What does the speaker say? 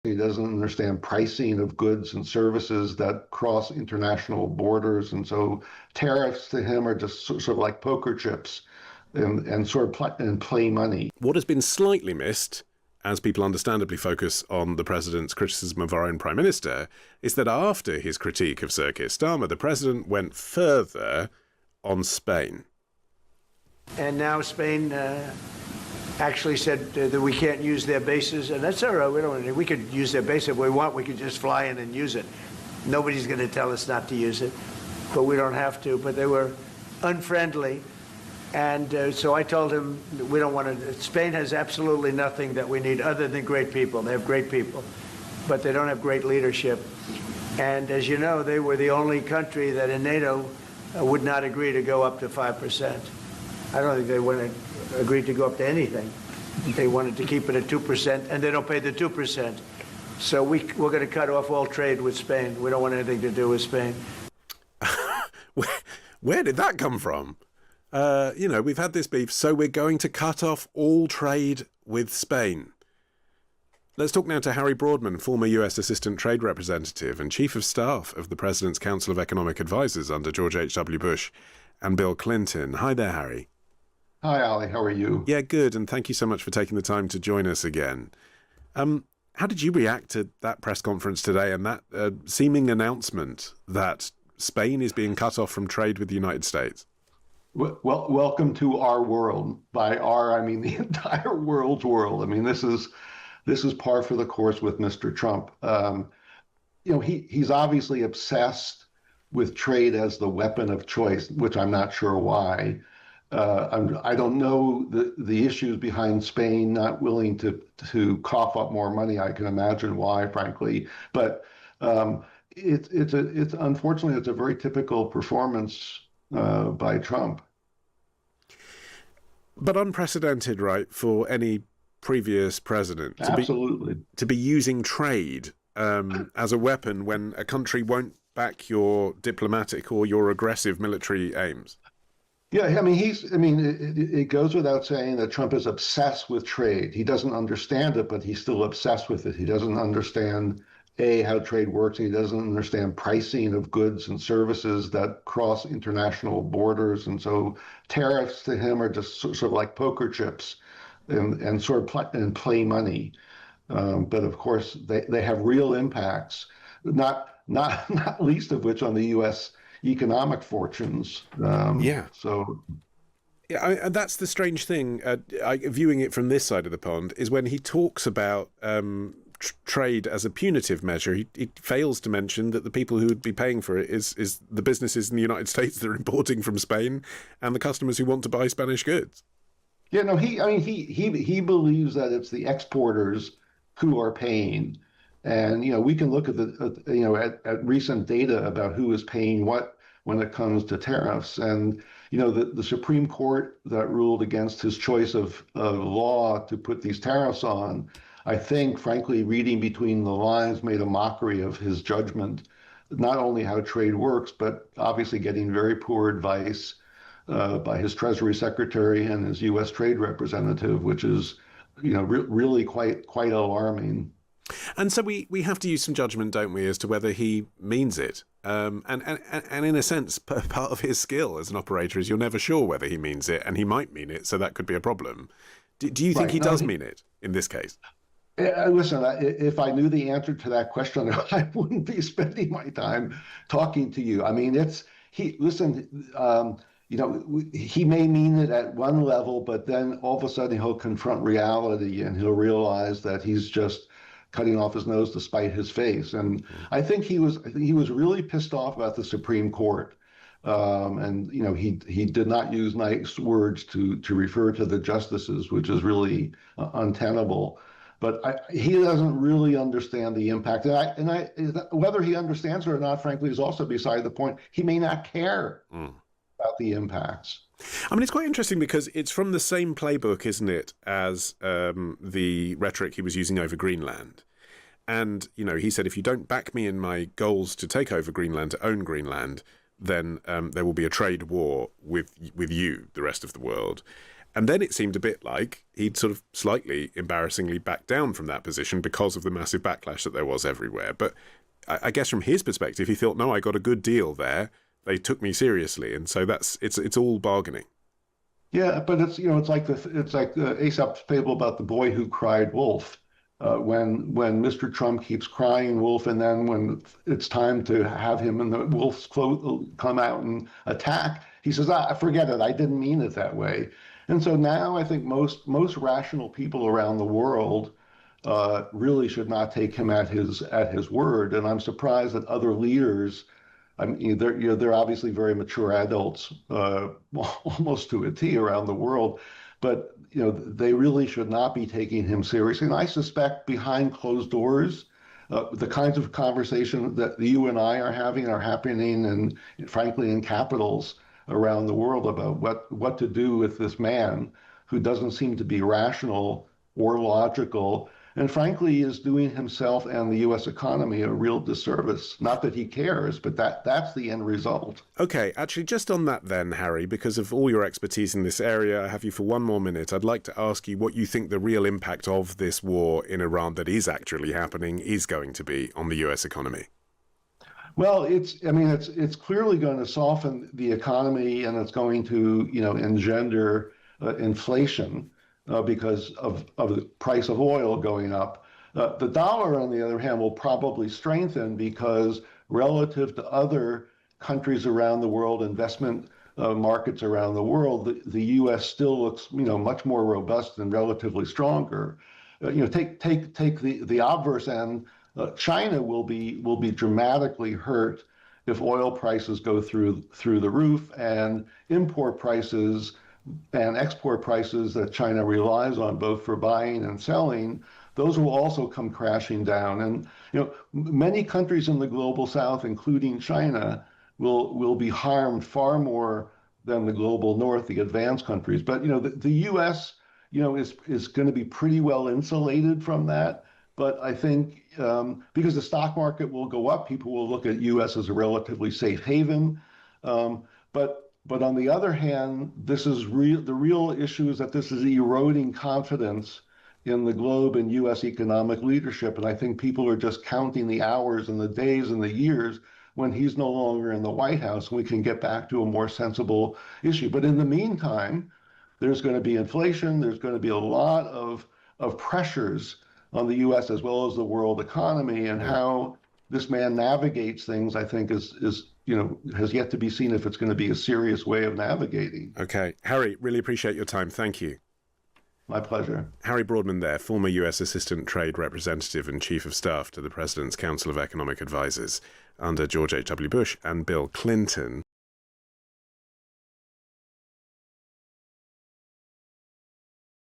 He doesn't understand pricing of goods and services that cross international borders. And so tariffs to him are just sort of like poker chips and sort of play money. What has been slightly missed, as people understandably focus on the president's criticism of our own prime minister, is that after his critique of Sir Keir Starmer, the president went further on Spain. And now Spain actually said that we can't use their bases, and that's all right. We could use their base if we want. We could just fly in and use it. Nobody's going to tell us not to use it, but we don't have to. But they were unfriendly, and so I told him we don't want to. Spain has absolutely nothing that we need other than great people. They have great people, but they don't have great leadership. And as you know, they were the only country that in NATO would not agree to go up to 5%. I don't think they would have agreed to go up to anything. They wanted to keep it at 2%, and they don't pay the 2%. So we're going to cut off all trade with Spain. We don't want anything to do with Spain. Where did that come from? We've had this beef, so we're going to cut off all trade with Spain. Let's talk now to Harry Broadman, former US Assistant Trade Representative and Chief of Staff of the President's Council of Economic Advisers under George H.W. Bush and Bill Clinton. Hi there, Harry. Hi, Ali. How are you? Yeah, good. And thank you so much for taking the time to join us again. How did you react to that press conference today and that seeming announcement that Spain is being cut off from trade with the United States? Well, welcome to our world. By our, I mean the entire world's world. I mean, this is par for the course with Mr. Trump. He's obviously obsessed with trade as the weapon of choice, which I'm not sure why. I don't know the issues behind Spain not willing to cough up more money. I can imagine why, frankly, but it's unfortunately it's a very typical performance by Trump. But unprecedented, right, for any previous president to be using trade as a weapon when a country won't back your diplomatic or your aggressive military aims. Yeah, I mean, it goes without saying that Trump is obsessed with trade. He doesn't understand it, but he's still obsessed with it. He doesn't understand, how trade works, and he doesn't understand pricing of goods and services that cross international borders. And so tariffs to him are just sort of like poker chips and sort of play money. But of course, they have real impacts, not least of which on the U.S. economic fortunes. So, yeah, that's the strange thing. Viewing it from this side of the pond is when he talks about trade as a punitive measure. He fails to mention that the people who would be paying for it is the businesses in the United States that are importing from Spain and the customers who want to buy Spanish goods. Yeah, no, he believes that it's the exporters who are paying. And, we can look at at recent data about who is paying what when it comes to tariffs. And, the Supreme Court that ruled against his choice of law to put these tariffs on, I think, frankly, reading between the lines made a mockery of his judgment, not only how trade works, but obviously getting very poor advice by his Treasury Secretary and his U.S. Trade Representative, which is, really quite alarming. And so we have to use some judgment, don't we, as to whether he means it. And in a sense, part of his skill as an operator is you're never sure whether he means it, and he might mean it, so that could be a problem. Do you think he does mean it in this case? Listen, if I knew the answer to that question, I wouldn't be spending my time talking to you. I mean, he may mean it at one level, but then all of a sudden he'll confront reality and he'll realize that he's just cutting off his nose to spite his face. And I think he was really pissed off about the Supreme Court. And he did not use nice words to refer to the justices, which is really untenable. But he doesn't really understand the impact. Whether he understands it or not, frankly, is also beside the point. He may not care about the impacts. I mean, it's quite interesting because it's from the same playbook, isn't it, as the rhetoric he was using over Greenland. And, he said, if you don't back me in my goals to take over Greenland, to own Greenland, then there will be a trade war with you, the rest of the world. And then it seemed a bit like he'd sort of slightly embarrassingly backed down from that position because of the massive backlash that there was everywhere. But I guess from his perspective, he thought, no, I got a good deal there. They took me seriously. And so it's all bargaining. Yeah, but it's like the Aesop's fable about the boy who cried wolf. When Mr. Trump keeps crying wolf, and then when it's time to have him in the wolf's clothes come out and attack, he says, forget it, I didn't mean it that way. And so now I think most rational people around the world really should not take him at his word. And I'm surprised that other leaders, I mean, they're obviously very mature adults, almost to a T around the world, but they really should not be taking him seriously. And I suspect behind closed doors, the kinds of conversation that you and I are having are happening, and frankly, in capitals around the world about what to do with this man who doesn't seem to be rational or logical, and frankly is doing himself and the U.S. economy a real disservice. Not that he cares, but that's the end result. Okay, actually, just on that then, Harry, because of all your expertise in this area, I have you for one more minute. I'd like to ask you what you think the real impact of this war in Iran that is actually happening is going to be on the U.S. economy. Well, it's clearly going to soften the economy, and it's going to, engender inflation because of the price of oil going up. The dollar, on the other hand, will probably strengthen because relative to other countries around the world, investment markets around the world, the U.S. still looks, much more robust and relatively stronger. Take the obverse end. China will be dramatically hurt if oil prices go through the roof, and import prices and export prices that China relies on both for buying and selling, those will also come crashing down. And many countries in the global south, including China, will be harmed far more than the global north, the advanced countries. But the U.S. is going to be pretty well insulated from that. But I think because the stock market will go up, people will look at U.S. as a relatively safe haven. But on the other hand, this is the real issue is that this is eroding confidence in the globe and U.S. economic leadership. And I think people are just counting the hours and the days and the years when he's no longer in the White House, and we can get back to a more sensible issue. But in the meantime, there's going to be inflation. There's going to be a lot of pressures on the U.S. as well as the world economy, and how this man navigates things, I think, is has yet to be seen if it's going to be a serious way of navigating. Okay. Harry, really appreciate your time. Thank you. My pleasure. Harry Broadman there, former U.S. Assistant Trade Representative and Chief of Staff to the President's Council of Economic Advisers under George H.W. Bush and Bill Clinton.